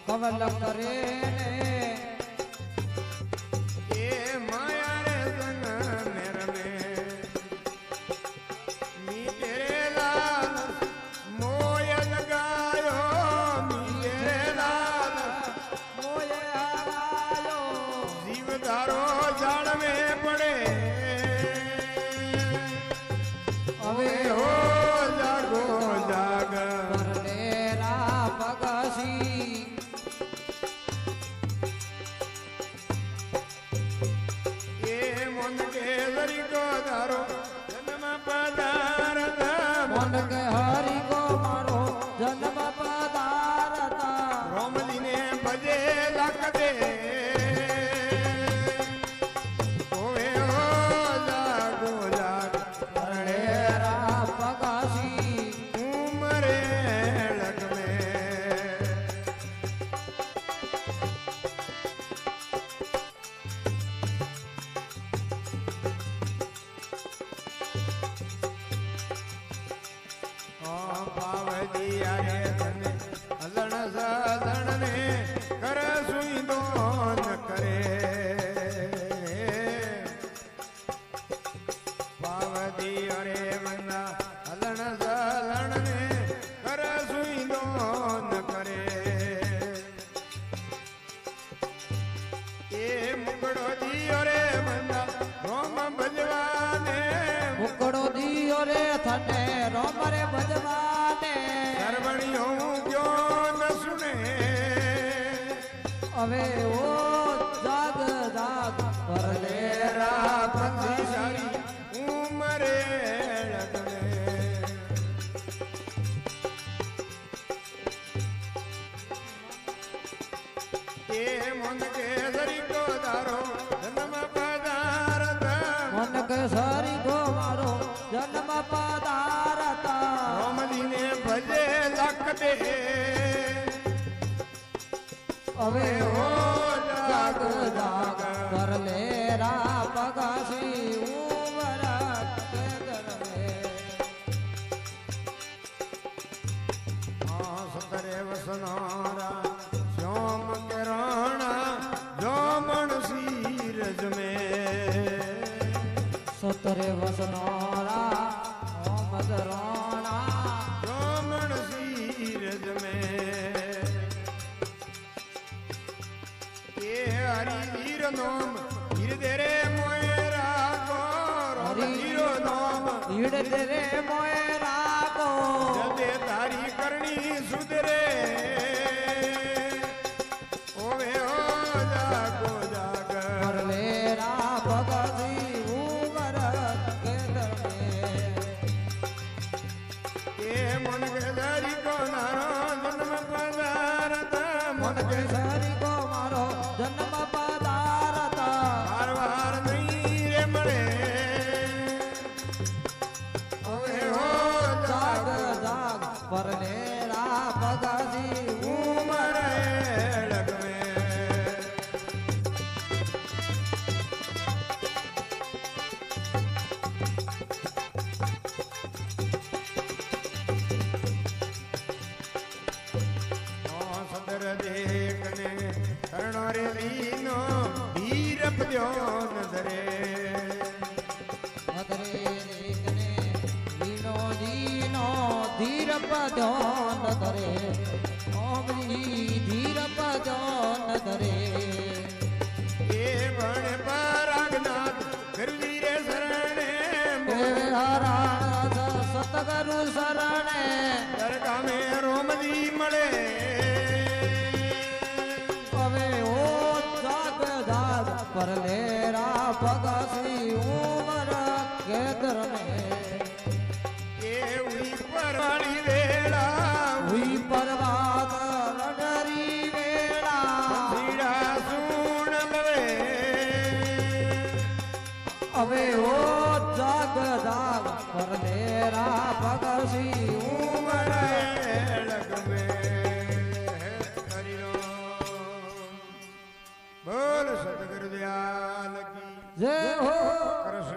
कवल करे ये माया रे संग मेरे में मी तेरे लाल मोय लगायो मी तेरे लाल मोय लगायो जीव धारो जाड़ में पड़े अवे हो जागो जाग परलेरा पगसी मन के हरि को मारो जन्म पदारता रोमली ने बजे लख दे ओए हो जागो जाग परलेरा पगसी उमरे लग में पावदिया रे तने हलण साधण ने कर सुई दोन करे पावदिया रे मना हलण साधण ने कर सुई दोन करे ये मुकड़ो दियो रे मना रोम भजवाने मुकड़ो दियो रे थने रोम रे भजवाने सर्वणियों क्यों न सुने अवे ओ जाग जाग परलेरा पंथी उमरे लगने ये मन के सरी को दारो जन्म पदारत मन के सारी को मारो जन्म पदारता रोमली ने भजे लख दे अवे हो जाग जाग परलेरा पगसी उमरा के दरवे सतरे वसनारा श्याम के राणा जामन सीरज में सतरे वसनोरा ओमद रोणा जामन सीरज में ये हरि वीर नाम वीर तेरे मोयरा को हरि वीर नाम ईड़ तेरे मोयरा को जदे એ મન કેસરી કો નારો જન્મ પધારતા મન કેસરી કો મારો જન્મ પધારતા વાર વાર નહીં રે મળે હવે હો જાગ જાગ પરનેરા ભગતી ઉમર લગવે સદર દેખને કરણો રે દીનો ધીર પદ્યોન ધરે ધીર પદ્યોન ધરે ઓમજી ધીર પદ્યોન ધરે એ વણ પરાગનાથ ગરવી રે શરણે હરાણ સતગરુ શરણે દરગામે રોમદી મળે હવે ઓ જાગ જાગ પરલેરા ભગસી ઉમર કેદર ને એ ઉઈ પરવાળી વેળા હુઈ પરવાત લડરી વેળા ધીડા સુણ લવે હવે ઓ જાગ જાગ પરલેરા ભગસી ઉમર